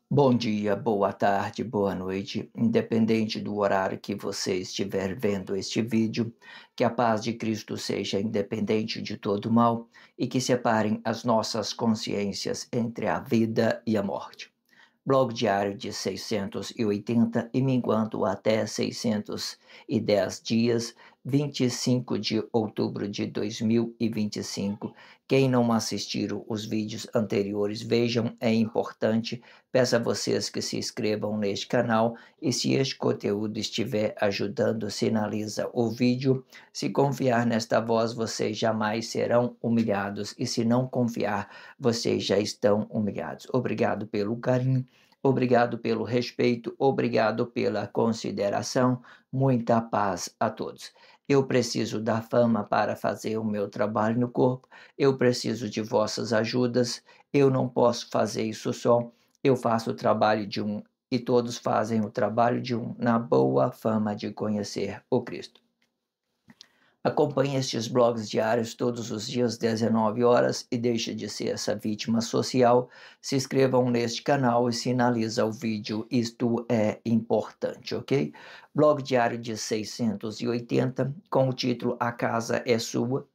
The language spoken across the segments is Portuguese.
Bom dia, boa tarde, boa noite, independente do horário que você estiver vendo este vídeo, que a paz de Cristo seja independente de todo mal e que separem as nossas consciências entre a vida e a morte. Blog diário de 680 e minguando até 610 dias, 25 de outubro de 2025. Quem não assistiram os vídeos anteriores, vejam, é importante. Peço a vocês que se inscrevam neste canal e se este conteúdo estiver ajudando, sinaliza o vídeo. Se confiar nesta voz, vocês jamais serão humilhados e se não confiar, vocês já estão humilhados. Obrigado pelo carinho. Obrigado pelo respeito, obrigado pela consideração, muita paz a todos. Eu preciso da fama para fazer o meu trabalho no corpo, eu preciso de vossas ajudas, eu não posso fazer isso só, eu faço o trabalho de um e todos fazem o trabalho de um na boa fama de conhecer o Cristo. Acompanhe estes blogs diários todos os dias, 19 horas, e deixe de ser essa vítima social. Se inscrevam neste canal e sinaliza o vídeo, isto é importante, ok? Blog diário de 680, com o título A Casa é Sua.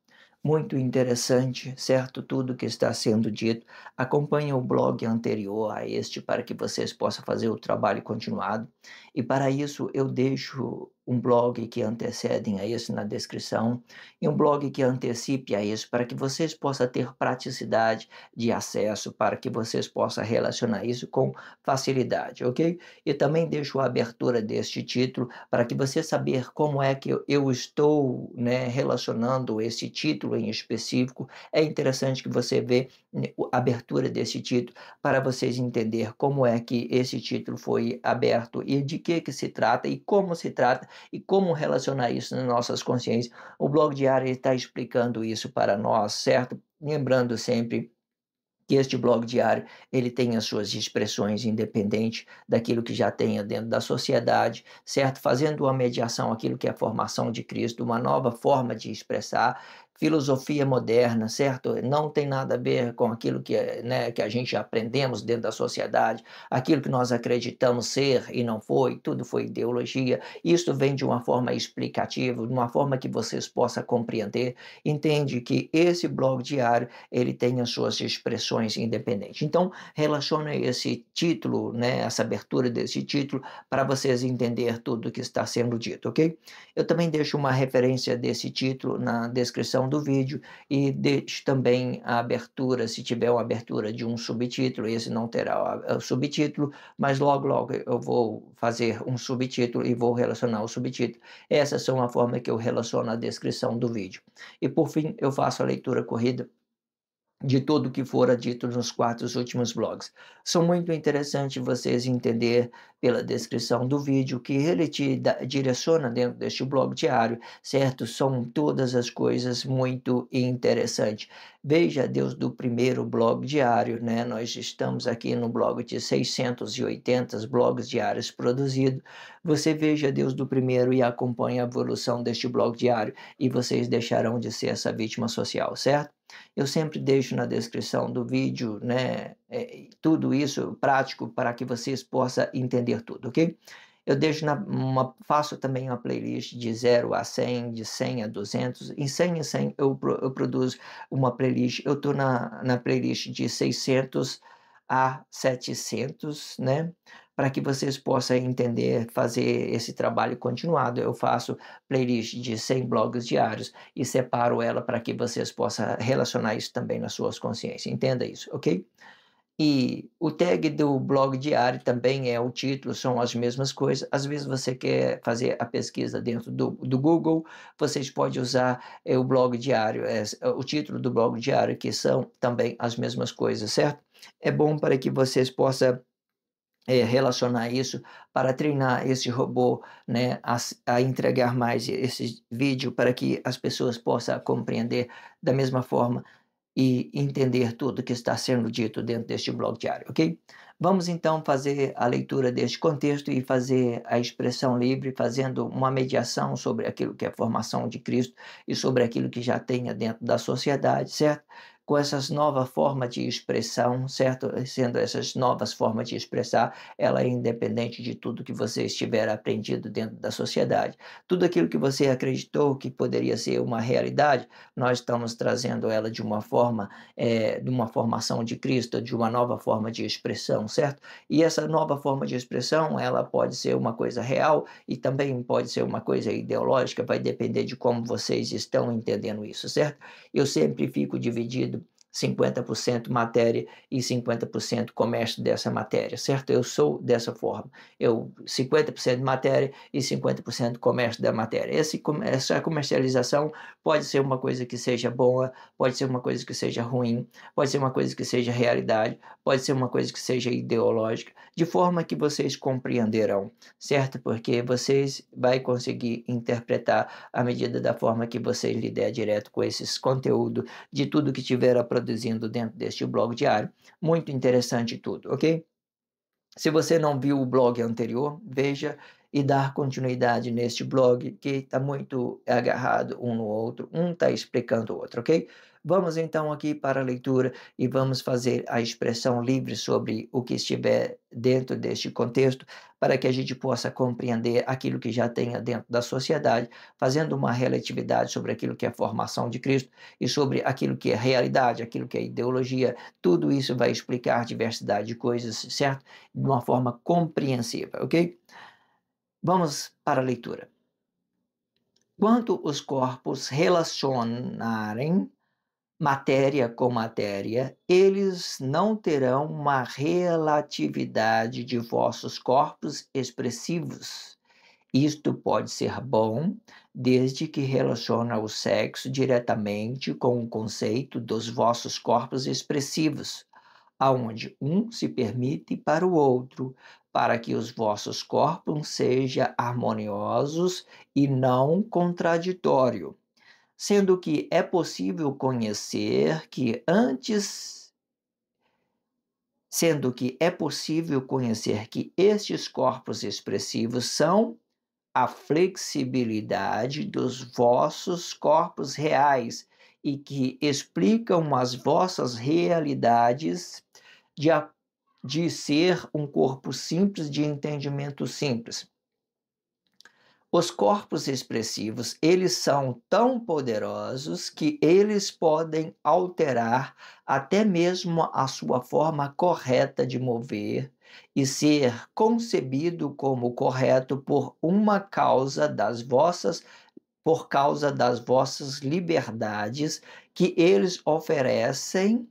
Muito interessante, certo? Tudo que está sendo dito. Acompanhe o blog anterior a este para que vocês possam fazer o trabalho continuado. E para isso eu deixo um blog que antecedem a esse na descrição e um blog que antecipe a isso para que vocês possam ter praticidade de acesso, para que vocês possam relacionar isso com facilidade, ok? E também deixo a abertura deste título para que você saber como é que eu estou, né, relacionando esse título em específico. É interessante que você vê a abertura desse título para vocês entenderem como é que esse título foi aberto e de que se trata e como se trata e como relacionar isso nas nossas consciências. O blog diário está explicando isso para nós, certo? Lembrando sempre que este blog diário ele tem as suas expressões independentes daquilo que já tenha dentro da sociedade, certo? Fazendo uma mediação àquilo que é a formação de Cristo, uma nova forma de expressar, filosofia moderna, certo? Não tem nada a ver com aquilo que, né, que a gente aprendemos dentro da sociedade, aquilo que nós acreditamos ser e não foi, tudo foi ideologia. Isso vem de uma forma explicativa, de uma forma que vocês possam compreender. Entende que esse blog diário ele tem as suas expressões independentes. Então, relaciona esse título, né, essa abertura desse título, para vocês entenderem tudo que está sendo dito, ok? Eu também deixo uma referência desse título na descrição do vídeo e deixo também a abertura, se tiver uma abertura de um subtítulo, esse não terá o subtítulo, mas logo eu vou fazer um subtítulo e vou relacionar o subtítulo. Essas são a forma que eu relaciono a descrição do vídeo. E por fim, eu faço a leitura corrida de tudo o que fora dito nos 4 últimos blogs. São muito interessante vocês entender pela descrição do vídeo que ele te direciona dentro deste blog diário, certo? São todas as coisas muito interessantes. Veja Deus do primeiro blog diário, né? Nós estamos aqui no blog de 680 blogs diários produzidos. Você veja Deus do primeiro e acompanhe a evolução deste blog diário e vocês deixarão de ser essa vítima social, certo? Eu sempre deixo na descrição do vídeo, né, tudo isso prático para que vocês possam entender tudo, ok? Eu deixo faço também uma playlist de 0 a 100, de 100 a 200, em 100 em 100 eu produzo uma playlist, eu estou na playlist de 600 a 700, né? Para que vocês possam entender, fazer esse trabalho continuado. Eu faço playlist de 100 blogs diários e separo ela para que vocês possam relacionar isso também nas suas consciências. Entenda isso, ok? E o tag do blog diário também é o título, são as mesmas coisas. Às vezes você quer fazer a pesquisa dentro do Google, vocês podem usar o blog diário, o título do blog diário, que são também as mesmas coisas, certo? É bom para que vocês possam relacionar isso para treinar esse robô, né, a entregar mais esse vídeo para que as pessoas possam compreender da mesma forma e entender tudo que está sendo dito dentro deste blog diário, ok? Vamos então fazer a leitura deste contexto e fazer a expressão livre, fazendo uma mediação sobre aquilo que é a formação de Cristo e sobre aquilo que já tenha dentro da sociedade, certo? Com essas novas formas de expressão, certo? Sendo essas novas formas de expressar, ela é independente de tudo que você estiver aprendido dentro da sociedade. Tudo aquilo que você acreditou que poderia ser uma realidade, nós estamos trazendo ela de uma formação de Cristo, de uma nova forma de expressão, certo? E essa nova forma de expressão, ela pode ser uma coisa real e também pode ser uma coisa ideológica, vai depender de como vocês estão entendendo isso, certo? Eu sempre fico dividido 50% matéria e 50% comércio dessa matéria, certo? Eu sou dessa forma. Eu 50% matéria e 50% comércio da matéria. Essa comercialização pode ser uma coisa que seja boa, pode ser uma coisa que seja ruim, pode ser uma coisa que seja realidade, pode ser uma coisa que seja ideológica, de forma que vocês compreenderão, certo? Porque vocês vai conseguir interpretar à medida da forma que vocês lider direto com esses conteúdos de tudo que estiver produzindo dentro deste blog diário. Muito interessante tudo, ok? Se você não viu o blog anterior, veja e dar continuidade neste blog, que está muito agarrado um no outro, um está explicando o outro, ok? Vamos então aqui para a leitura e vamos fazer a expressão livre sobre o que estiver dentro deste contexto, para que a gente possa compreender aquilo que já tenha dentro da sociedade, fazendo uma relatividade sobre aquilo que é a formação de Cristo e sobre aquilo que é realidade, aquilo que é ideologia. Tudo isso vai explicar diversidade de coisas, certo? De uma forma compreensível, ok? Vamos para a leitura. Quando os corpos relacionarem matéria com matéria, eles não terão uma relatividade de vossos corpos expressivos. Isto pode ser bom, desde que relaciona o sexo diretamente com o conceito dos vossos corpos expressivos, aonde um se permite para o outro, para que os vossos corpos sejam harmoniosos e não contraditórios, sendo que é possível conhecer que antes, sendo que é possível conhecer que estes corpos expressivos são a flexibilidade dos vossos corpos reais e que explicam as vossas realidades de, de ser um corpo simples de entendimento simples. Os corpos expressivos, eles são tão poderosos que eles podem alterar até mesmo a sua forma correta de mover e ser concebido como correto por causa das vossas liberdades que eles oferecem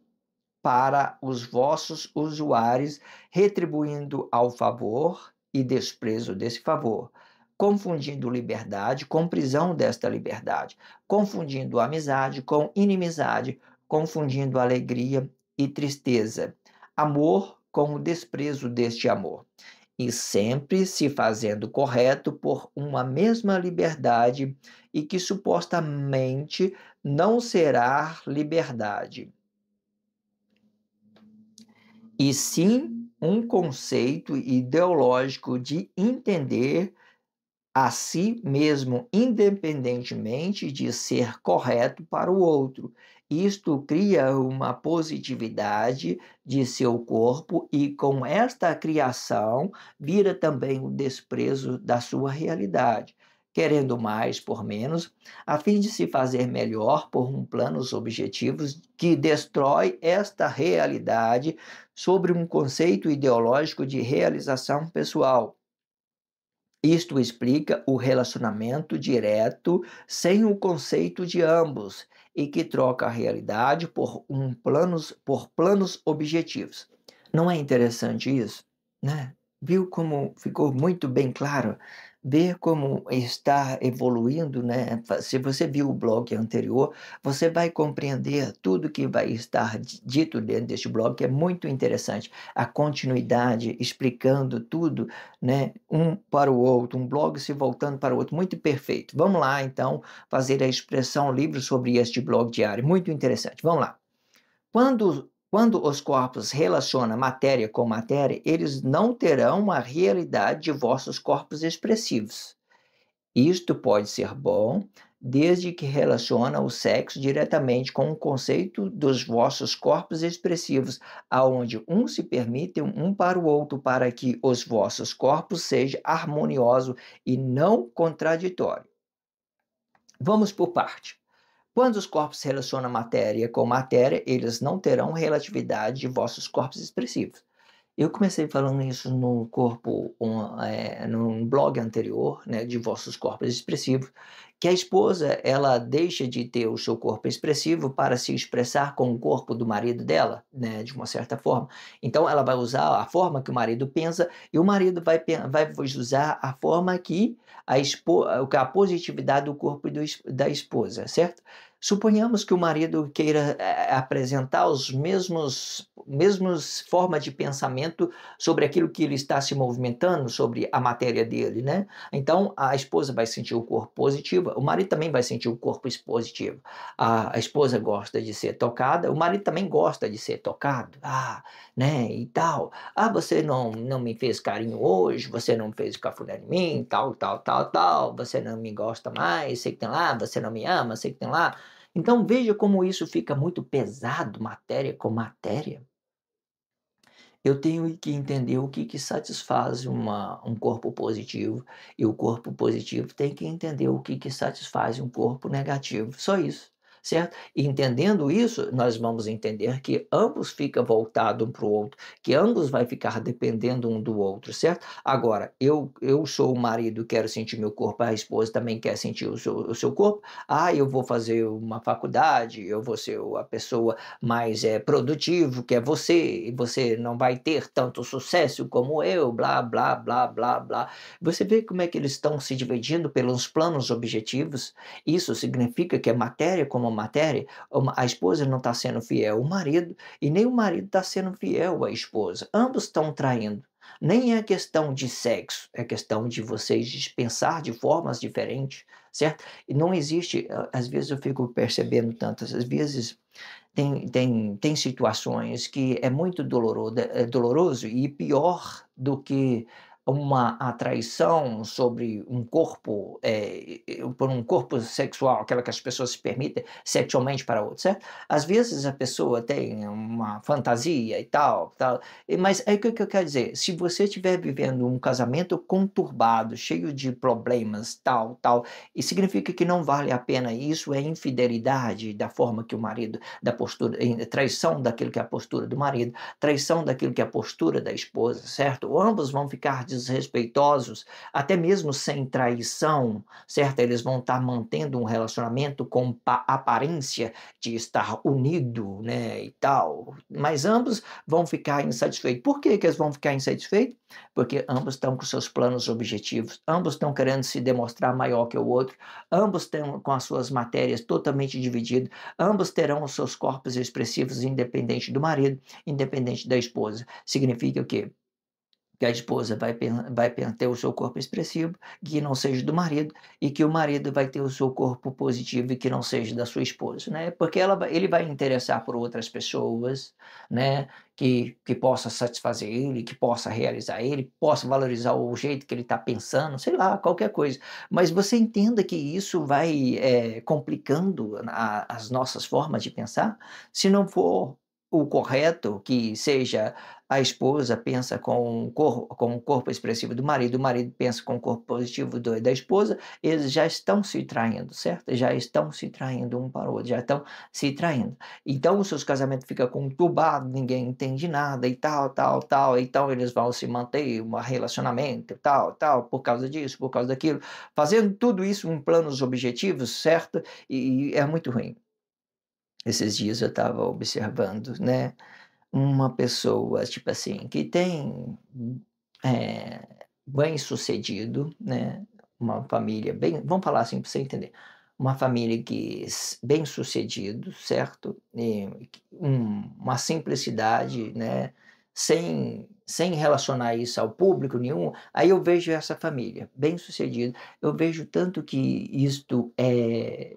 para os vossos usuários, retribuindo ao favor e desprezo desse favor, confundindo liberdade com prisão desta liberdade, confundindo amizade com inimizade, confundindo alegria e tristeza, amor com o desprezo deste amor, e sempre se fazendo correto por uma mesma liberdade e que supostamente não será liberdade, e sim um conceito ideológico de entender a si mesmo, independentemente de ser correto para o outro. Isto cria uma positividade de seu corpo e com esta criação vira também o desprezo da sua realidade, querendo mais por menos, a fim de se fazer melhor por planos objetivos que destrói esta realidade sobre um conceito ideológico de realização pessoal. Isto explica o relacionamento direto sem o conceito de ambos e que troca a realidade por planos objetivos. Não é interessante isso, né? Viu como ficou muito bem claro? Ver como está evoluindo, né? Se você viu o blog anterior, você vai compreender tudo que vai estar dito dentro deste blog, que é muito interessante. A continuidade, explicando tudo, né? Um para o outro, um blog se voltando para o outro, muito perfeito. Vamos lá, então, fazer a expressão livre sobre este blog diário, muito interessante. Vamos lá. Quando os corpos relacionam matéria com matéria, eles não terão a realidade de vossos corpos expressivos. Isto pode ser bom, desde que relaciona o sexo diretamente com o conceito dos vossos corpos expressivos, aonde um se permite um para o outro, para que os vossos corpos sejam harmoniosos e não contraditórios. Vamos por parte. Quando os corpos se relacionam matéria com matéria, eles não terão relatividade de vossos corpos expressivos. Eu comecei falando isso no corpo, num blog anterior, né, de vossos corpos expressivos, que a esposa ela deixa de ter o seu corpo expressivo para se expressar com o corpo do marido dela, né, de uma certa forma. Então ela vai usar a forma que o marido pensa e o marido vai usar a forma que a positividade do corpo da esposa, certo? Suponhamos que o marido queira apresentar os mesmos formas de pensamento sobre aquilo que ele está se movimentando, sobre a matéria dele, né? Então a esposa vai sentir o corpo positivo, o marido também vai sentir o corpo positivo. A esposa gosta de ser tocada, o marido também gosta de ser tocado, né? E tal. Você não me fez carinho hoje, você não fez cafuné em mim, tal, tal, tal, tal. Você não me gosta mais, sei que tem lá. Você não me ama, sei que tem lá. Então veja como isso fica muito pesado, matéria com matéria. Eu tenho que entender o que satisfaz um corpo positivo, e o corpo positivo tem que entender o que satisfaz um corpo negativo, só isso, certo? E entendendo isso, nós vamos entender que ambos ficam voltados um para o outro, que ambos vai ficar dependendo um do outro, certo? Agora, eu sou o marido, quero sentir meu corpo, a esposa também quer sentir o seu corpo. Eu vou fazer uma faculdade, eu vou ser a pessoa mais produtivo que é você, e você não vai ter tanto sucesso como eu, blá, blá, blá, blá, blá. Você vê como é que eles estão se dividindo pelos planos objetivos? Isso significa que a matéria como matéria, a esposa não está sendo fiel ao marido, e nem o marido está sendo fiel à esposa. Ambos estão traindo. Nem é questão de sexo, é questão de vocês pensar de formas diferentes, certo? E não existe, às vezes eu fico percebendo tantas vezes tem situações que é muito doloroso e pior do que uma atraição sobre um corpo, por um corpo sexual, aquela que as pessoas se permitem sexualmente para outro, certo? Às vezes a pessoa tem uma fantasia e tal, tal, mas é o que eu quero dizer, se você estiver vivendo um casamento conturbado, cheio de problemas, tal, tal, e significa que não vale a pena, isso é infidelidade da forma que o marido da postura, traição daquilo que é a postura do marido, traição daquilo que é a postura da esposa, certo? Ambos vão ficar desrespeitosos, até mesmo sem traição, certo? Eles vão estar mantendo um relacionamento com aparência de estar unido, né, e tal, mas ambos vão ficar insatisfeitos. Por que eles vão ficar insatisfeitos? Porque ambos estão com seus planos objetivos, ambos estão querendo se demonstrar maior que o outro, ambos estão com as suas matérias totalmente divididas, ambos terão os seus corpos expressivos independente do marido, independente da esposa. Significa o quê? Que a esposa vai ter o seu corpo expressivo, que não seja do marido, e que o marido vai ter o seu corpo positivo e que não seja da sua esposa, né? Porque ele vai interessar por outras pessoas, né? Que possa satisfazer ele, que possa realizar ele, possa valorizar o jeito que ele está pensando, sei lá, qualquer coisa. Mas você entenda que isso vai complicando as nossas formas de pensar, se não for o correto, que seja a esposa pensa com o corpo expressivo do marido, o marido pensa com o corpo positivo da esposa, eles já estão se traindo, certo? Já estão se traindo um para o outro, já estão se traindo. Então, os seus casamentos ficam conturbados, ninguém entende nada e tal, tal, tal. Então, eles vão se manter um relacionamento, tal, tal, por causa disso, por causa daquilo, fazendo tudo isso em planos objetivos, certo? E é muito ruim. Esses dias eu estava observando, né? uma pessoa, tipo assim, que tem, bem-sucedido, né, uma família bem, vamos falar assim para você entender, uma família que bem-sucedido, certo? Uma simplicidade, né, sem relacionar isso ao público nenhum, aí eu vejo essa família bem-sucedida, eu vejo tanto que isto é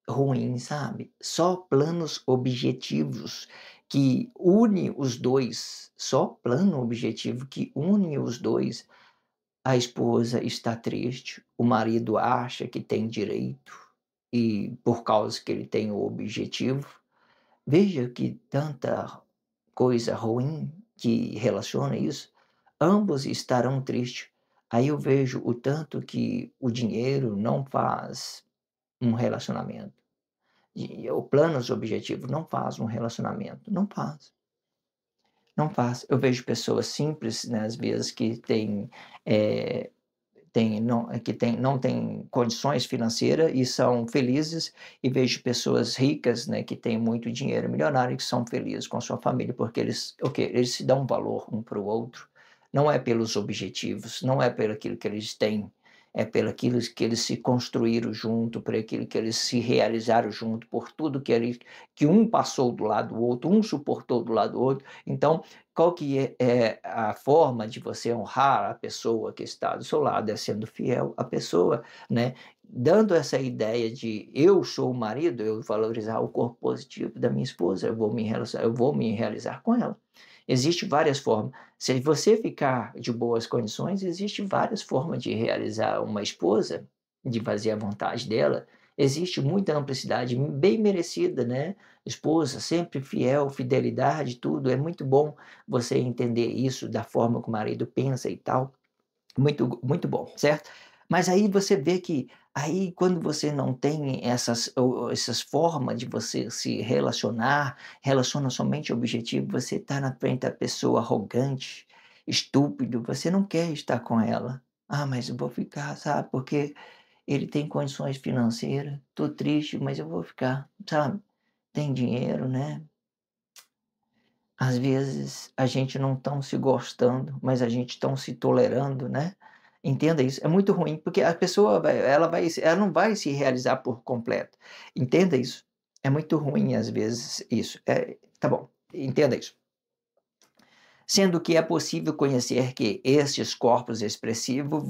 ruim, sabe? Só planos objetivos que une os 2, só plano objetivo que une os 2. A esposa está triste, o marido acha que tem direito, e por causa que ele tem o objetivo. Veja que tanta coisa ruim que relaciona isso, ambos estarão tristes. Aí eu vejo o tanto que o dinheiro não faz um relacionamento, e o planos objetivos não faz um relacionamento, não faz. Não faz. Eu vejo pessoas simples, né, às vezes que eh, não têm condições financeiras e são felizes, e vejo pessoas ricas, né, que têm muito dinheiro, milionário, que são felizes com a sua família, porque eles se dão valor um para o outro. Não é pelos objetivos, não é pelo aquilo que eles têm, é pelo aquilo que eles se construíram junto, por aquilo que eles se realizaram junto, por tudo que um passou do lado do outro, um suportou do lado do outro. Então, qual que é a forma de você honrar a pessoa que está do seu lado? É sendo fiel à pessoa, né, dando essa ideia de eu sou o marido, eu valorizar o corpo positivo da minha esposa, eu vou me realizar com ela. Existe várias formas. Se você ficar de boas condições, existe várias formas de realizar uma esposa, de fazer a vontade dela. Existe muita amplicidade, bem merecida, né? Esposa sempre fiel, fidelidade, tudo. É muito bom você entender isso da forma que o marido pensa e tal. Muito, muito bom, certo? Mas aí você vê que aí quando você não tem essas formas de você se relacionar, relaciona somente objetivo, você está na frente da pessoa arrogante, estúpido, você não quer estar com ela. "Ah, mas eu vou ficar, sabe, porque ele tem condições financeiras, tô triste, mas eu vou ficar", sabe? Tem dinheiro, né? Às vezes a gente não tão se gostando, mas a gente tão se tolerando, né. Entenda isso, é muito ruim, porque a pessoa ela não vai se realizar por completo. Entenda isso. É muito ruim às vezes isso. Tá bom, entenda isso. Sendo que é possível conhecer que estes corpos expressivos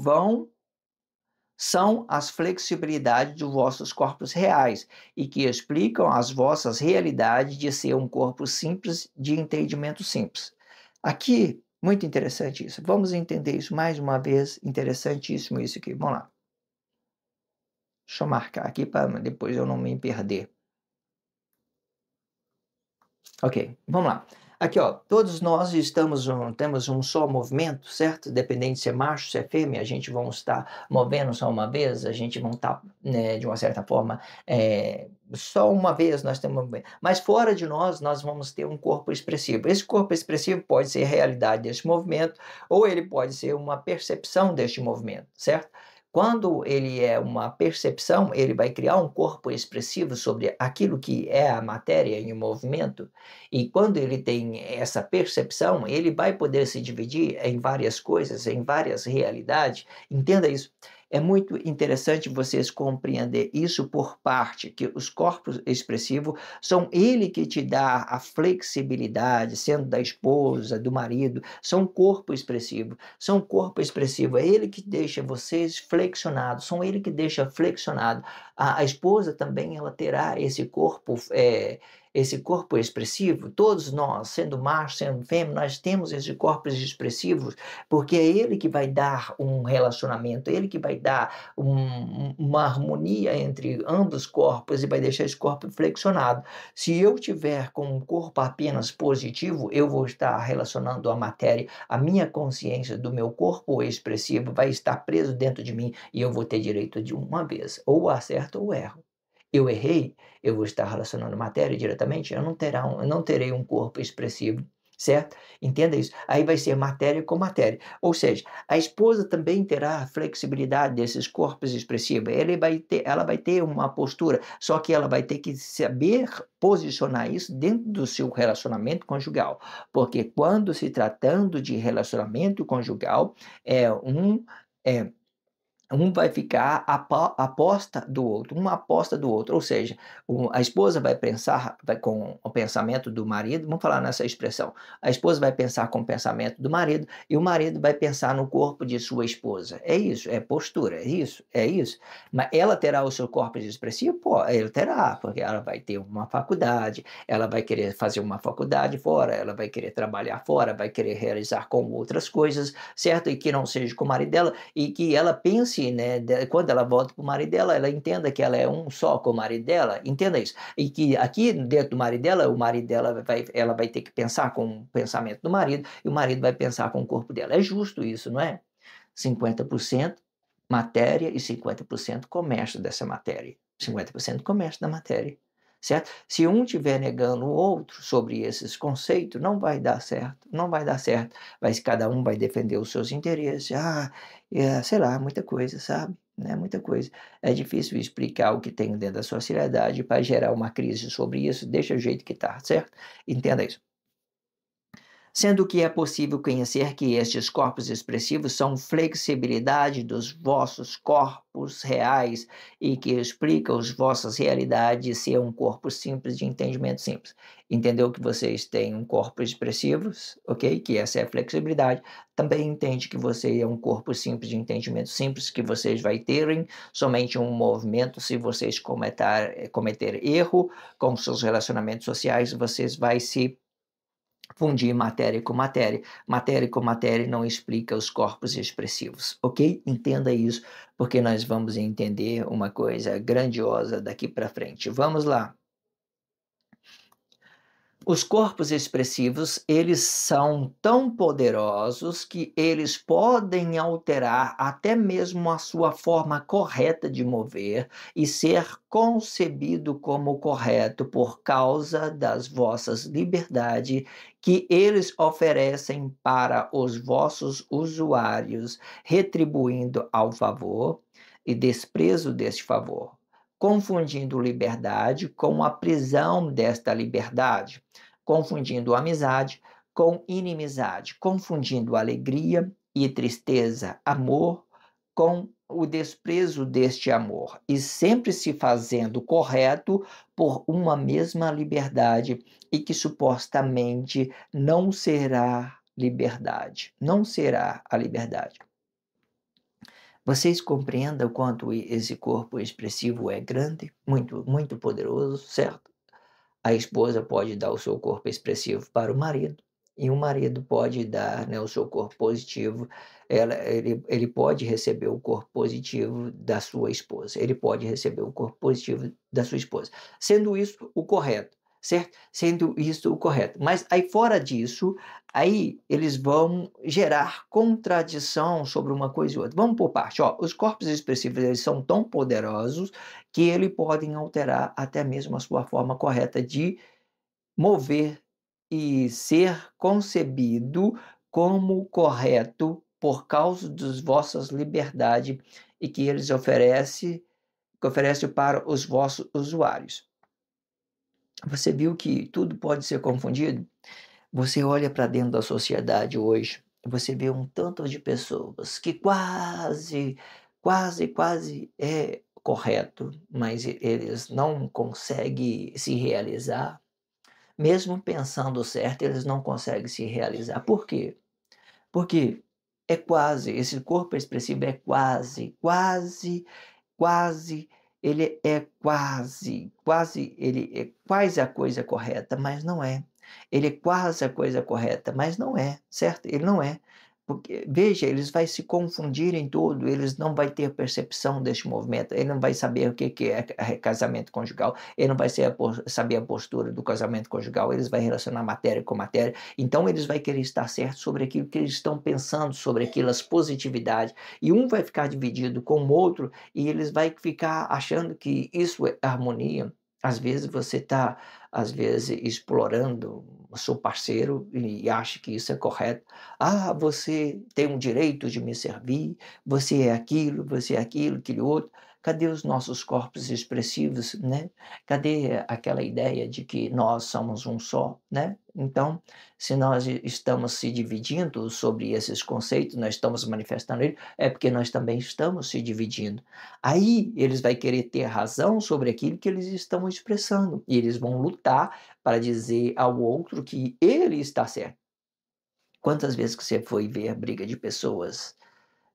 são as flexibilidades dos vossos corpos reais e que explicam as vossas realidades de ser um corpo simples, de entendimento simples. Aqui, muito interessante isso. Vamos entender isso mais uma vez. Interessantíssimo isso aqui. Vamos lá. Deixa eu marcar aqui para depois eu não me perder. Ok, vamos lá. Aqui, ó, todos nós temos um só movimento, certo? Dependente se é macho, se é fêmea, a gente vamos estar movendo só uma vez, a gente não está, né, de uma certa forma, só uma vez nós temos movimento. Mas fora de nós vamos ter um corpo expressivo. Esse corpo expressivo pode ser realidade deste movimento, ou ele pode ser uma percepção deste movimento, certo? Quando ele é uma percepção, ele vai criar um corpo expressivo sobre aquilo que é a matéria em movimento, e quando ele tem essa percepção, ele vai poder se dividir em várias coisas, em várias realidades. Entenda isso. É muito interessante vocês compreender isso por parte, que os corpos expressivos são ele que te dá a flexibilidade, sendo da esposa, do marido, são corpo expressivo. São corpo expressivo, é ele que deixa vocês flexionados, são ele que deixa flexionado. A esposa também ela terá esse corpo expressivo, todos nós, sendo macho, sendo fêmea, nós temos esses corpos expressivos, porque é ele que vai dar um relacionamento, é ele que vai dar uma harmonia entre ambos corpos e vai deixar esse corpo flexionado. Se eu tiver com um corpo apenas positivo, eu vou estar relacionando a matéria, a minha consciência do meu corpo expressivo vai estar preso dentro de mim e eu vou ter direito de uma vez, ou acerto ou erro. Eu errei, eu vou estar relacionando matéria diretamente, eu não terei um corpo expressivo, certo? Entenda isso. Aí vai ser matéria com matéria. Ou seja, a esposa também terá a flexibilidade desses corpos expressivos. Ela vai ter uma postura, só que ela vai ter que saber posicionar isso dentro do seu relacionamento conjugal. Porque quando se tratando de relacionamento conjugal, é um. É, um vai ficar aposta do outro, uma aposta do outro, ou seja, a esposa vai pensar com o pensamento do marido, vamos falar nessa expressão, a esposa vai pensar com o pensamento do marido e o marido vai pensar no corpo de sua esposa. É isso, é postura, é isso. Mas ela terá o seu corpo expressivo? Pô, ele terá, porque ela vai ter uma faculdade, ela vai querer fazer uma faculdade fora, ela vai querer trabalhar fora, vai querer realizar com outras coisas, certo? E que não seja com o marido dela, e que ela pense, né, quando ela volta para o marido dela, ela entenda que ela é um só com o marido dela, entenda isso. E que aqui dentro do marido dela, ela vai ter que pensar com o pensamento do marido, e o marido vai pensar com o corpo dela. É justo isso, não é? 50% matéria e 50% comércio dessa matéria. 50% comércio da matéria, certo? Se um estiver negando o outro sobre esses conceitos, não vai dar certo, não vai dar certo. Cada um vai defender os seus interesses. Sei lá, muita coisa, sabe? Né? Muita coisa. É difícil explicar o que tem dentro da sociedade para gerar uma crise sobre isso. Deixa o jeito que está, certo? Entenda isso. Sendo que é possível conhecer que estes corpos expressivos são flexibilidade dos vossos corpos reais e que explica as vossas realidades ser um corpo simples de entendimento simples. Entendeu que vocês têm um corpo expressivo, ok? Que essa é a flexibilidade. Também entende que você é um corpo simples de entendimento simples, que vocês vai terem somente um movimento se vocês cometer erro com seus relacionamentos sociais, vocês vai se fundir matéria com matéria. Matéria com matéria não explica os corpos expressivos, ok? Entenda isso, porque nós vamos entender uma coisa grandiosa daqui para frente. Vamos lá. Os corpos expressivos, eles são tão poderosos que eles podem alterar até mesmo a sua forma correta de mover e ser concebido como correto por causa das vossas liberdades que eles oferecem para os vossos usuários, retribuindo ao favor e desprezo deste favor, confundindo liberdade com a prisão desta liberdade, confundindo amizade com inimizade, confundindo alegria e tristeza, amor com o desprezo deste amor, e sempre se fazendo correto por uma mesma liberdade, e que supostamente não será liberdade, não será a liberdade. Vocês compreendam o quanto esse corpo expressivo é grande, muito, muito poderoso, certo? A esposa pode dar o seu corpo expressivo para o marido, e o marido pode dar, né, o seu corpo positivo, ele pode receber o corpo positivo da sua esposa, ele pode receber o corpo positivo da sua esposa, sendo isso o correto, certo? Sendo isso o correto. Mas aí fora disso, aí eles vão gerar contradição sobre uma coisa e outra. Vamos por parte, ó, os corpos expressivos eles são tão poderosos que eles podem alterar até mesmo a sua forma correta de mover e ser concebido como correto por causa das vossas liberdades e que eles oferecem para os vossos usuários. Você viu que tudo pode ser confundido? Você olha para dentro da sociedade hoje, você vê um tanto de pessoas que quase é correto, mas eles não conseguem se realizar. Mesmo pensando certo, eles não conseguem se realizar. Por quê? Porque esse corpo expressivo é quase, ele é ele é quase a coisa correta, mas não é. Ele é quase a coisa correta, mas não é, certo? Ele não é. Porque, veja, eles vão se confundir em tudo, eles não vão ter percepção deste movimento, ele não vai saber o que é casamento conjugal, ele não vai saber a postura do casamento conjugal, eles vão relacionar matéria com matéria, então eles vão querer estar certo sobre aquilo que eles estão pensando, sobre aquelas positividades, e um vai ficar dividido com o outro, e eles vão ficar achando que isso é harmonia. Às vezes você está, explorando sou parceiro e acho que isso é correto. "Ah, você tem o direito de me servir, você é aquilo, aquele outro". Cadê os nossos corpos expressivos, né? Cadê aquela ideia de que nós somos um só, né? Então, se nós estamos se dividindo sobre esses conceitos, nós estamos manifestando ele, é porque nós também estamos se dividindo. Aí eles vai querer ter razão sobre aquilo que eles estão expressando, e eles vão lutar para dizer ao outro que ele está certo. Quantas vezes que você foi ver briga de pessoas,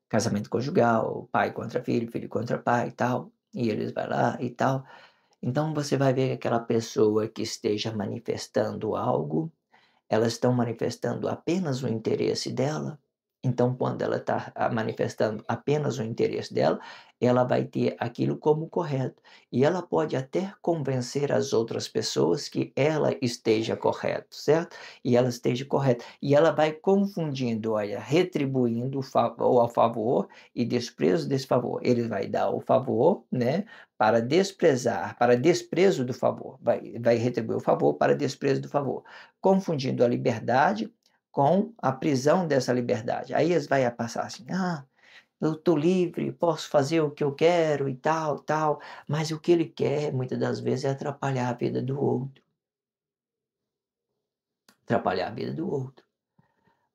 casamento conjugal, pai contra filho, filho contra pai e tal, e eles vai lá e tal. Então você vai ver aquela pessoa que esteja manifestando algo, elas estão manifestando apenas o interesse dela, então quando ela está manifestando apenas o interesse dela, ela vai ter aquilo como correto. E ela pode até convencer as outras pessoas que ela esteja correto, certo? E ela esteja correta. E ela vai confundindo, olha, retribuindo o a favor e desprezo desse favor. Ele vai dar o favor, né, para desprezar, para desprezo do favor. Vai retribuir o favor para desprezo do favor, confundindo a liberdade com a prisão dessa liberdade. Aí eles vai passar assim: "Ah, eu estou livre, posso fazer o que eu quero e tal, tal", mas o que ele quer, muitas das vezes, é atrapalhar a vida do outro, atrapalhar a vida do outro.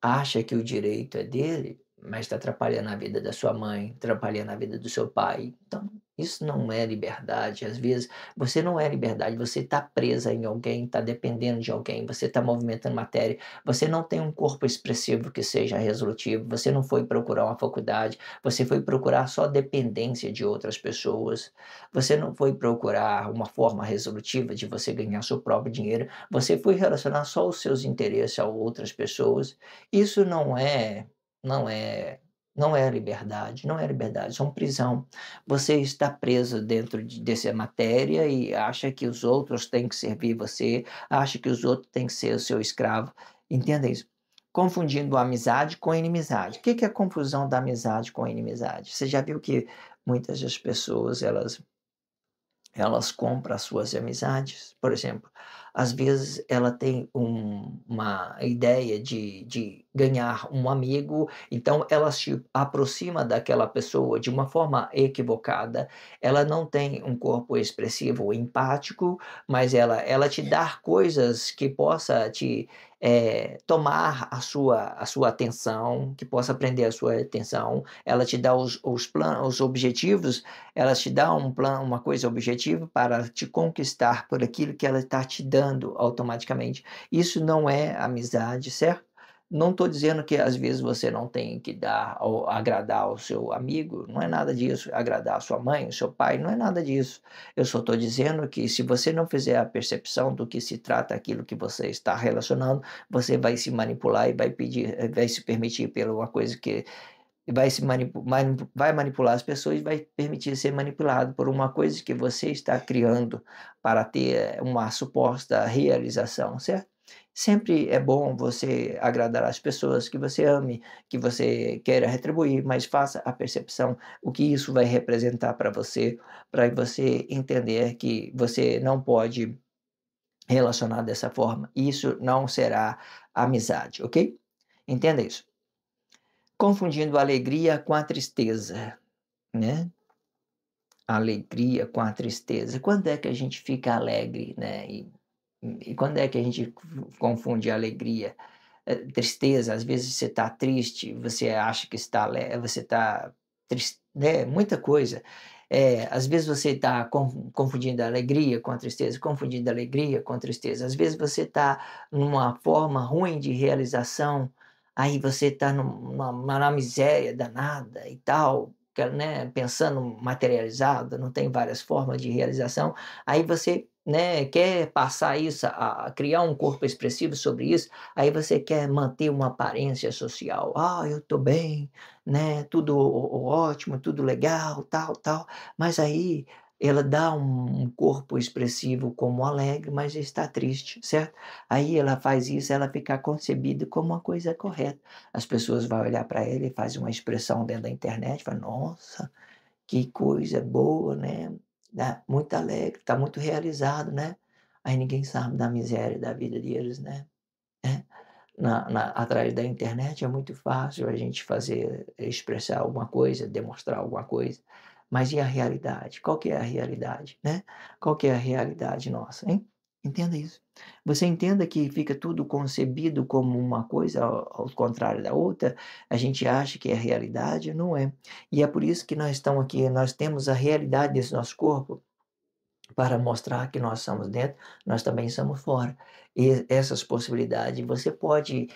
Acha que o direito é dele, mas está atrapalhando a vida da sua mãe, atrapalhando a vida do seu pai. Então, isso não é liberdade. Às vezes, você não é liberdade, você está presa em alguém, está dependendo de alguém, você está movimentando matéria, você não tem um corpo expressivo que seja resolutivo, você não foi procurar uma faculdade, você foi procurar só dependência de outras pessoas, você não foi procurar uma forma resolutiva de você ganhar seu próprio dinheiro, você foi relacionar só os seus interesses a outras pessoas. Isso não é não é liberdade, não é liberdade, são prisão. Você está preso dentro dessa matéria e acha que os outros têm que servir você, acha que os outros têm que ser o seu escravo. Entenda isso. Confundindo a amizade com a inimizade. O que que é a confusão da amizade com a inimizade? Você já viu que muitas das pessoas, elas compram as suas amizades? Por exemplo, às vezes ela tem uma ideia de ganhar um amigo, então ela se aproxima daquela pessoa de uma forma equivocada. Ela não tem um corpo expressivo empático, mas ela te dá coisas que possa te, tomar a sua atenção, que possa prender a sua atenção. Ela te dá os objetivos, ela te dá um plano, uma coisa objetiva para te conquistar por aquilo que ela está te dando automaticamente. Isso não é amizade, certo? Não estou dizendo que às vezes você não tem que dar ou agradar o seu amigo, não é nada disso, agradar a sua mãe, o seu pai, não é nada disso. Eu só estou dizendo que se você não fizer a percepção do que se trata aquilo que você está relacionando, você vai se manipular e vai se permitir pela uma coisa que vai se vai manipular as pessoas e vai permitir ser manipulado por uma coisa que você está criando para ter uma suposta realização, certo? Sempre é bom você agradar as pessoas que você ame, que você queira retribuir, mas faça a percepção, o que isso vai representar para você entender que você não pode relacionar dessa forma. Isso não será amizade, ok? Entenda isso. Confundindo a alegria com a tristeza, né, a alegria com a tristeza. Quando é que a gente fica alegre, né, e quando é que a gente confunde a alegria, tristeza? Às vezes você está triste, você acha que você está triste, né, muita coisa. Às vezes você está confundindo a alegria com a tristeza, confundindo a alegria com a tristeza. Às vezes você está numa forma ruim de realização, aí você está numa miséria danada e tal, né, pensando materializado, não tem várias formas de realização, aí você, né, quer passar isso, a criar um corpo expressivo sobre isso, aí você quer manter uma aparência social. "Ah, eu estou bem, né, tudo ótimo, tudo legal, tal, tal", mas aí ela dá um corpo expressivo como alegre, mas está triste, certo? Aí ela faz isso, ela fica concebida como uma coisa correta. As pessoas vão olhar para ela e faz uma expressão dentro da internet, fala: "Nossa, que coisa boa, né, muito alegre, está muito realizado, né". Aí ninguém sabe da miséria da vida deles, né. atrás da internet é muito fácil a gente expressar alguma coisa, demonstrar alguma coisa, mas e a realidade? Qual que é a realidade, né? Qual que é a realidade nossa, hein? Entenda isso. Você entenda que fica tudo concebido como uma coisa ao contrário da outra, a gente acha que é realidade, não é. E é por isso que nós estamos aqui, nós temos a realidade desse nosso corpo, para mostrar que nós somos dentro, nós também somos fora. E essas possibilidades, você pode,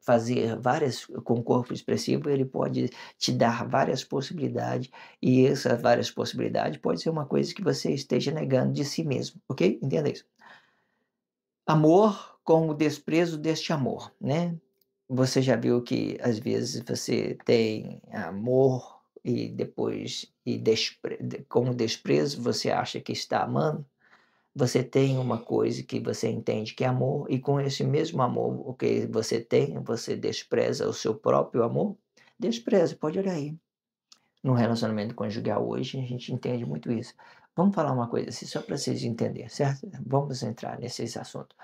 fazer várias com o corpo expressivo, ele pode te dar várias possibilidades, e essas várias possibilidades pode ser uma coisa que você esteja negando de si mesmo, ok? Entenda isso. Amor com o desprezo deste amor, né. Você já viu que às vezes você tem amor e depois com o desprezo você acha que está amando? Você tem uma coisa que você entende que é amor e com esse mesmo amor o que você tem, você despreza o seu próprio amor? Despreza, pode olhar aí. No relacionamento conjugal hoje a gente entende muito isso. Vamos falar uma coisa assim, só para vocês entenderem, certo? Vamos entrar nesse assunto.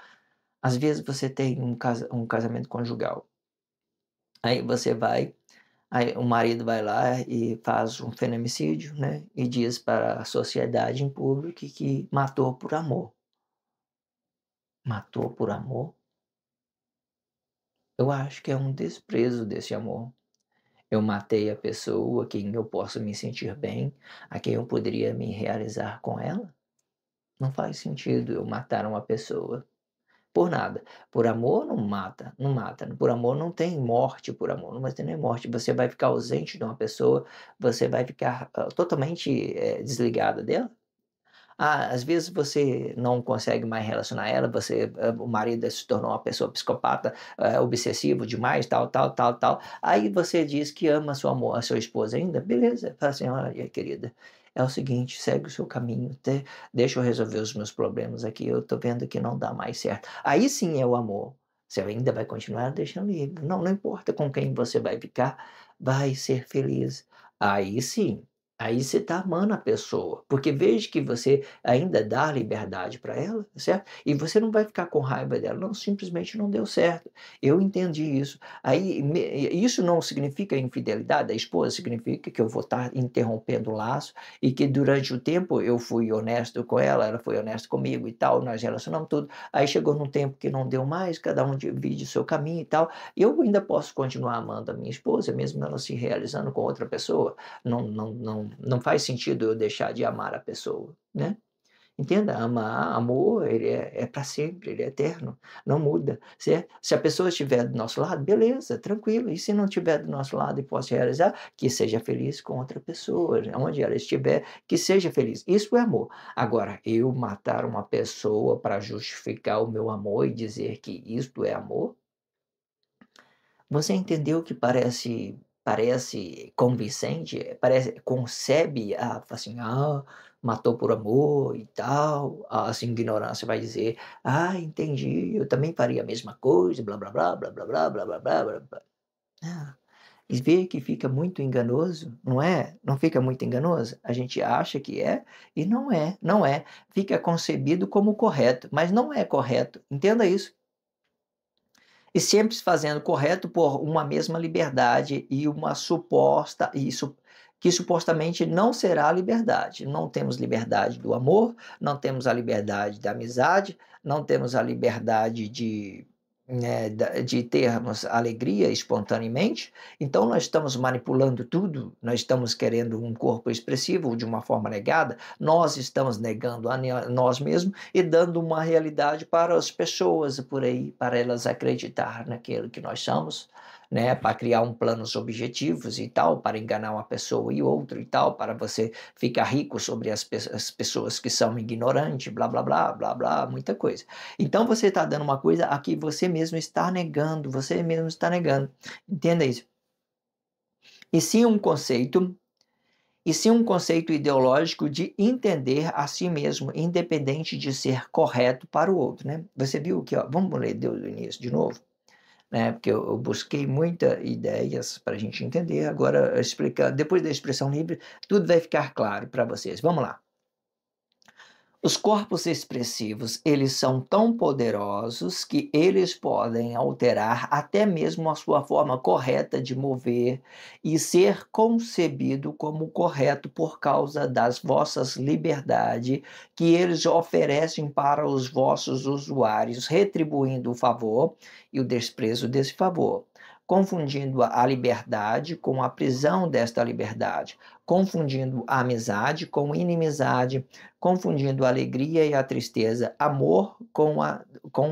Às vezes você tem um casamento conjugal, aí você vai, aí o marido vai lá e faz um feminicídio, né, e diz para a sociedade em público que matou por amor. Matou por amor? Eu acho que é um desprezo desse amor. Eu matei a pessoa a quem eu posso me sentir bem, a quem eu poderia me realizar com ela? Não faz sentido eu matar uma pessoa. Por nada. Por amor não mata, não mata. Por amor não tem morte por amor, não vai ter nem morte. Você vai ficar ausente de uma pessoa, você vai ficar, totalmente, desligada dela. Ah, às vezes você não consegue mais relacionar ela, o marido se tornou uma pessoa psicopata, obsessivo demais, tal, tal, tal, tal. Aí você diz que ama a sua esposa ainda, beleza. Fala assim: "Olha, querida, é o seguinte, segue o seu caminho, deixa eu resolver os meus problemas aqui, eu tô vendo que não dá mais certo". Aí sim é o amor. Você ainda vai continuar deixando ele. Não, não importa com quem você vai ficar, vai ser feliz. Aí sim, aí você está amando a pessoa, porque veja que você ainda dá liberdade para ela, certo? E você não vai ficar com raiva dela, não, simplesmente não deu certo. Eu entendi isso. Isso não significa infidelidade da esposa, significa que eu vou estar interrompendo o laço e que durante o tempo eu fui honesto com ela, ela foi honesta comigo e tal, nós relacionamos tudo. Aí chegou num tempo que não deu mais, cada um divide o seu caminho e tal. Eu ainda posso continuar amando a minha esposa, mesmo ela se realizando com outra pessoa. Não faz sentido eu deixar de amar a pessoa, né. Entenda, amor ele é para sempre, ele é eterno, não muda, certo. Se a pessoa estiver do nosso lado, beleza, tranquilo, e se não estiver do nosso lado e possa realizar, que seja feliz com outra pessoa, onde ela estiver, que seja feliz, isso é amor. Agora, eu matar uma pessoa para justificar o meu amor e dizer que isto é amor? Você entendeu que parece convincente? Parece concebe assim: "Ah, matou por amor e tal", a assim, ignorância vai dizer: "Ah, entendi, eu também faria a mesma coisa, blá blá blá, blá blá blá, blá blá blá, blá blá". Ah, e vê que fica muito enganoso, não é? Não fica muito enganoso? A gente acha que é e não é, não é. Fica concebido como correto, mas não é correto, entenda isso. E sempre se fazendo correto por uma mesma liberdade e uma suposta isso que supostamente não será liberdade. Não temos liberdade do amor, não temos a liberdade da amizade, não temos a liberdade de termos alegria espontaneamente, então nós estamos manipulando tudo, nós estamos querendo um corpo expressivo de uma forma negada, nós estamos negando nós mesmos e dando uma realidade para as pessoas por aí, para elas acreditar naquilo que nós somos, né, para criar planos objetivos e tal, para enganar uma pessoa e outra e tal, para você ficar rico sobre as pessoas que são ignorantes, blá blá blá, blá blá, muita coisa. Então você está dando uma coisa a que você mesmo está negando, você mesmo está negando. Entenda isso. E sim um conceito, e sim um conceito ideológico de entender a si mesmo, independente de ser correto para o outro, né? Você viu que, ó, vamos ler Deus do início de novo, né? Porque eu busquei muitas ideias para a gente entender. Agora, explicar, depois da expressão livre, tudo vai ficar claro para vocês. Vamos lá. Os corpos expressivos, eles são tão poderosos que eles podem alterar até mesmo a sua forma correta de mover e ser concebido como correto por causa das vossas liberdade que eles oferecem para os vossos usuários, retribuindo o favor e o desprezo desse favor, confundindo a liberdade com a prisão desta liberdade, confundindo a amizade com inimizade, confundindo a alegria e a tristeza, amor com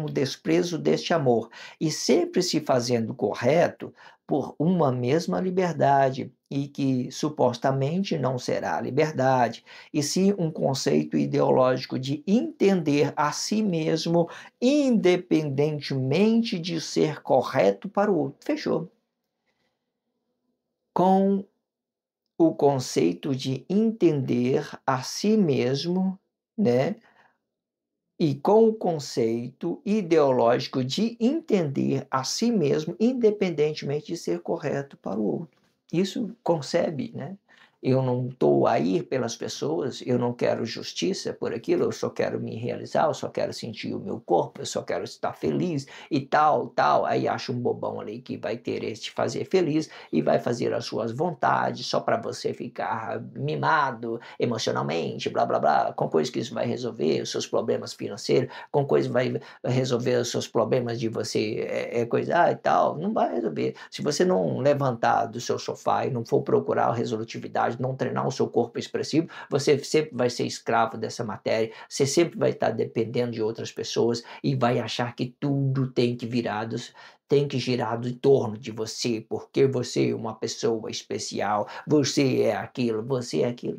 o desprezo deste amor, e sempre se fazendo correto por uma mesma liberdade, e que supostamente não será liberdade, e sim um conceito ideológico de entender a si mesmo, independentemente de ser correto para o outro. Fechou. Com o conceito de entender a si mesmo, né? E com o conceito ideológico de entender a si mesmo, independentemente de ser correto para o outro. Isso concebe, né? Eu não estou a ir pelas pessoas, eu não quero justiça por aquilo, eu só quero me realizar, eu só quero sentir o meu corpo, eu só quero estar feliz e tal, tal. Aí acha um bobão ali que vai querer te fazer feliz e vai fazer as suas vontades só para você ficar mimado emocionalmente, blá blá blá, com coisa que isso vai resolver os seus problemas financeiros, com coisa que vai resolver os seus problemas de você coisar e tal, não vai resolver. Se você não levantar do seu sofá e não for procurar a resolutividade, não treinar o seu corpo expressivo, você sempre vai ser escravo dessa matéria, você sempre vai estar dependendo de outras pessoas e vai achar que tudo tem que girar em torno de você, porque você é uma pessoa especial, você é aquilo,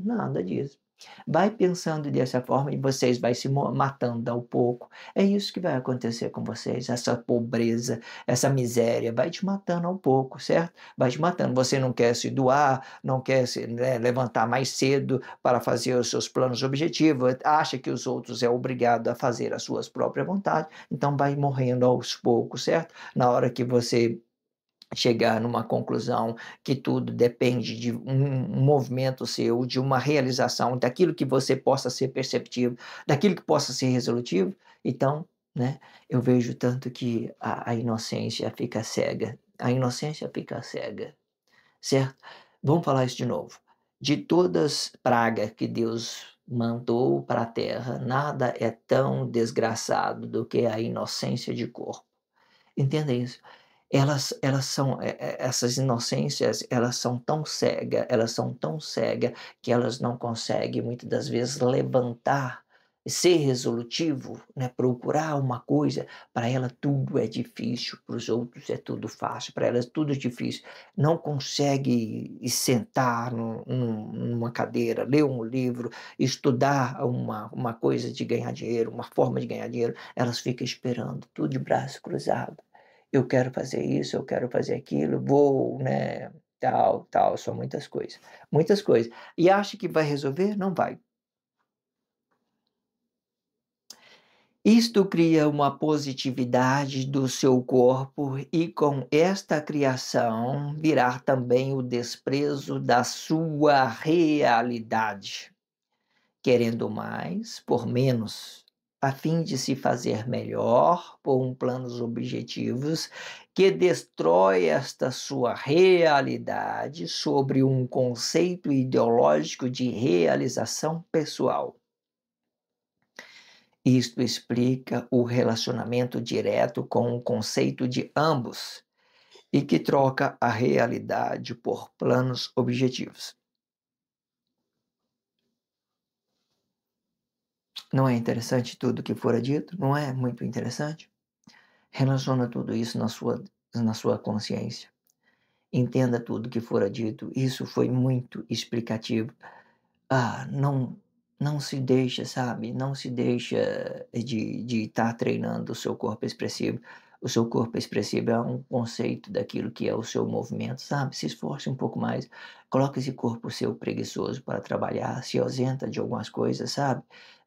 nada disso. Vai pensando dessa forma e vocês vai se matando ao pouco. É isso que vai acontecer com vocês, essa pobreza, essa miséria, vai te matando ao pouco, certo? Vai te matando. Você não quer se doar, não quer se, né, levantar mais cedo para fazer os seus planos objetivos, acha que os outros é obrigado a fazer as suas próprias vontades, então vai morrendo aos poucos, certo? Na hora que você chegar numa conclusão que tudo depende de um movimento seu, de uma realização, daquilo que você possa ser perceptivo, daquilo que possa ser resolutivo, então, né, eu vejo tanto que a inocência fica cega. A inocência fica cega, certo? Vamos falar isso de novo. De todas pragas que Deus mandou para a terra, nada é tão desgraçado do que a inocência de corpo. Entenda isso. Elas são, essas inocências, elas são tão cega que elas não conseguem muitas das vezes levantar, ser resolutivo, né, procurar uma coisa, para ela tudo é difícil, para os outros é tudo fácil, para elas tudo é difícil. Não consegue sentar numa cadeira, ler um livro, estudar uma coisa de ganhar dinheiro, uma forma de ganhar dinheiro, elas ficam esperando, tudo de braço cruzado. Eu quero fazer isso, eu quero fazer aquilo, vou, né, tal, tal, são muitas coisas, muitas coisas. E acha que vai resolver? Não vai. Isto cria uma positividade do seu corpo e com esta criação virá também o desprezo da sua realidade, querendo mais por menos, a fim de se fazer melhor por planos objetivos que destrói esta sua realidade sobre um conceito ideológico de realização pessoal. Isto explica o relacionamento direto com o conceito de ambos e que troca a realidade por planos objetivos. Não é interessante tudo o que fora dito? Não é muito interessante? Relaciona tudo isso na sua consciência. Entenda tudo que fora dito. Isso foi muito explicativo. Não se deixa, sabe? Não se deixa de estar treinando o seu corpo expressivo. O seu corpo expressivo é um conceito daquilo que é o seu movimento, sabe? Se esforce um pouco mais. Coloque esse corpo seu preguiçoso para trabalhar. Se ausenta de algumas coisas, sabe?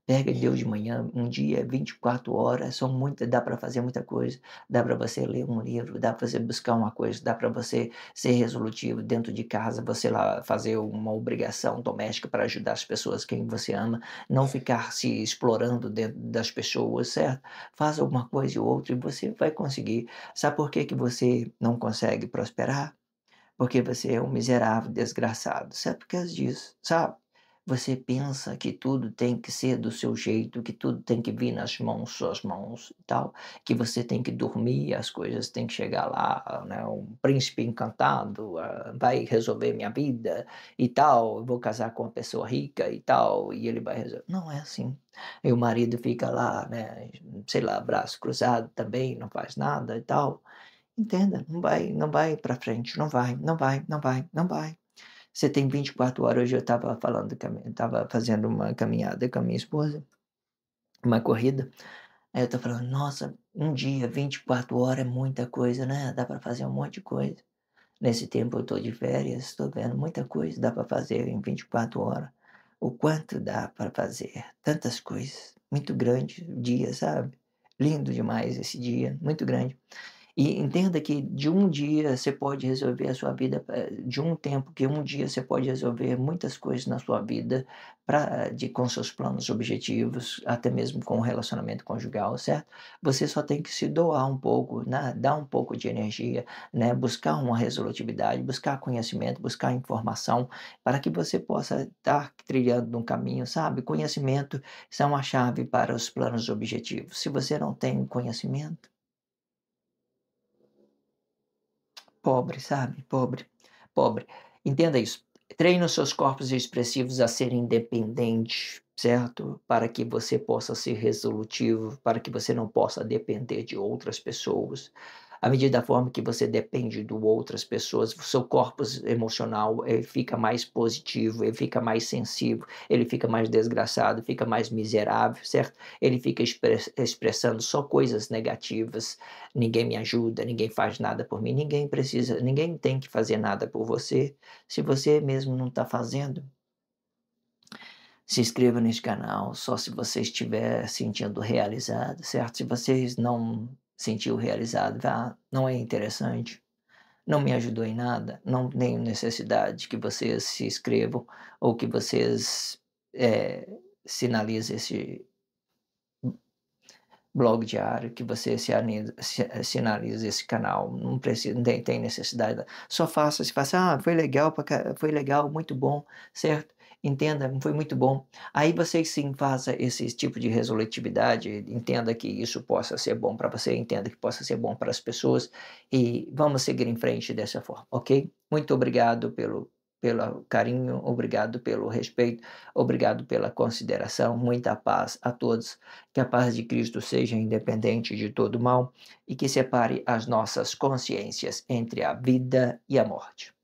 Pega Deus de manhã, um dia, 24 horas, são muitas, dá para fazer muita coisa. Dá para você ler um livro, dá para você buscar uma coisa, dá para você ser resolutivo dentro de casa, você lá fazer uma obrigação doméstica para ajudar as pessoas quem você ama, não ficar se explorando dentro das pessoas, certo? Faz alguma coisa ou outra e você vai conseguir. Sabe por que que você não consegue prosperar? Porque você é um miserável desgraçado. Sabe por causa disso, sabe? Você pensa que tudo tem que ser do seu jeito, que tudo tem que vir nas mãos, suas mãos e tal, que você tem que dormir, as coisas têm que chegar lá, né? Um príncipe encantado vai resolver minha vida e tal, eu vou casar com uma pessoa rica e tal, e ele vai resolver. Não é assim. E o marido fica lá, né? Sei lá, braço cruzado também, não faz nada e tal. Entenda, não vai para frente, não vai. Você tem 24 horas, hoje eu estava fazendo uma caminhada com a minha esposa, uma corrida, aí eu tô falando: "Nossa, um dia, 24 horas é muita coisa, né, dá para fazer um monte de coisa". Nesse tempo eu tô de férias, estou vendo muita coisa dá para fazer em 24 horas. O quanto dá para fazer, tantas coisas, muito grande o dia, sabe. Lindo demais esse dia, muito grande. E entenda que de um dia você pode resolver a sua vida, de um tempo que um dia você pode resolver muitas coisas na sua vida com seus planos objetivos, até mesmo com o relacionamento conjugal, certo? Você só tem que se doar um pouco, né, dar um pouco de energia, né, buscar uma resolutividade, buscar conhecimento, buscar informação, para que você possa estar trilhando um caminho, sabe? Conhecimento são a chave para os planos objetivos. Se você não tem conhecimento, pobre, sabe, pobre. Entenda isso. Treine os seus corpos expressivos a serem independentes, certo? Para que você possa ser resolutivo, para que você não possa depender de outras pessoas. À medida da forma que você depende de outras pessoas, o seu corpo emocional, ele fica mais positivo, ele fica mais sensível, ele fica mais desgraçado, fica mais miserável, certo? Ele fica expressando só coisas negativas. Ninguém me ajuda, ninguém faz nada por mim, ninguém tem que fazer nada por você, se você mesmo não está fazendo. Se inscreva nesse canal só se você estiver sentindo realizado, certo? Se vocês não sentiu realizado, vá, não é interessante, não me ajudou em nada, não tenho necessidade que vocês se inscrevam ou que vocês, sinalizem esse blog diário, que você sinalize esse canal, não precisa, não tem necessidade, só faça, se faça: "Ah, foi legal foi legal, muito bom", certo? Entenda, foi muito bom. Aí você sim faça esse tipo de resolutividade, entenda que isso possa ser bom para você, entenda que possa ser bom para as pessoas, e vamos seguir em frente dessa forma, ok? Muito obrigado pelo carinho, obrigado pelo respeito, obrigado pela consideração, muita paz a todos. Que a paz de Cristo seja independente de todo mal e que separe as nossas consciências entre a vida e a morte.